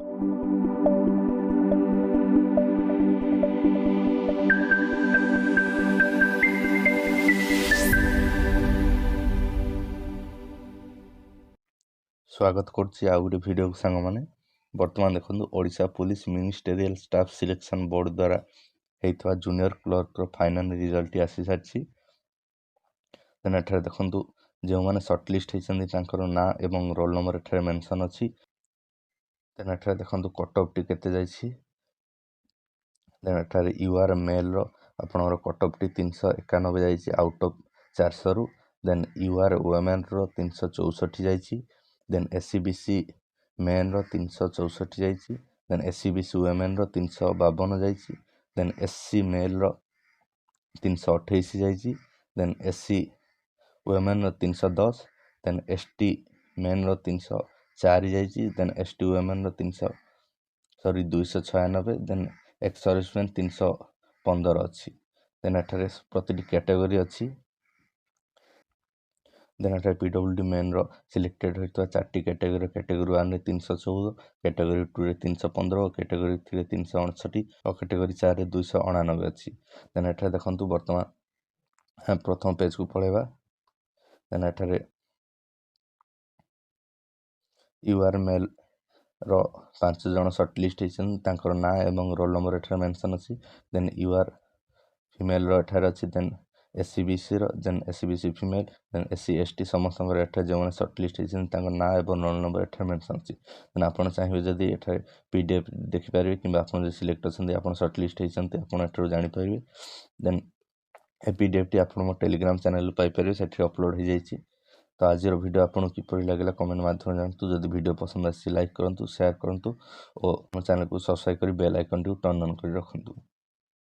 स्वागत करछि आ गोटे भिडियो सांग मैंने बर्तमान देखो Odisha police ministerial staff selection board द्वारा होता जूनियर क्लर्क फाइनाल रिजल्ट आसी सारी देन एठारे देखो जो मैंने सर्टलिस्ट होती ना एवं रोल नंबर एठारे मेंशन अच्छी देन एठारे देखो कटअफ टी केते जाइछि देन एठारे यूआर मेल रो आपनर कटअफ टी 391 जाइछि आउट ऑफ 400 रु देन यूआर वुमेन रो 364 जाइछि देन एससीबीसी मेन रो 364 जाइछि देन एससीबीसी वुमेन रो 352 जाइछि देन एससी मेल रो 328 जाइछि देन एससी वुमेन रो 310 देन एसटी मेन रो 304 जाइछि देन एसटी वुमेन रो 296 देन एक्स सर्विसमैन 315 अच्छी देन एठारे प्रतिटी कैटेगरी अच्छी देन एठारे पीडब्ल्यूडी मेन रो सिलेक्टेड होता 4टी कैटेगरी 1 रे 314 कैटेगरी 2 रे 315 कैटेगरी 3 रे 368 और कैटेगरी 4 रे 299 अच्छी देन एठारे देखंतु वर्तमान प्रथम पेज को पळेबा देन एठारे यूआर मेल रो 5 जन सर्टलिस्ट होइछन तांकर ना एवं रोल नंबर एठारे मेंशन अछि देन यूआर फीमेल रो एठारे अछि then SCBC row then SCBC female then SC ST समस्त एठारे जो माने सर्टलिस्ट होइछन तांकर ना एवं रोल नंबर एठारे मेंशन अछि देन आपण चाहिबे जदी एठारे पीडीएफ देखि पारिबे किबा आपण जे सिलेक्ट अछन आपण सर्टलिस्ट होइछन आपण एठारे जानि पारिबे देन ए पीडीएफ टी आपण मो टेलीग्राम चैनल पाइ पारिबे सेठी अपलोड हो जाइछि तो आज वीडियो आपको किपरि लागला कमेंट माध्यम जानतु जदि वीडियो पसंद आसी लाइक करंतु शेयर करंतु और चैनल को सब्सक्राइब कर बेल आइकन टर्न ऑन कर रखंतु।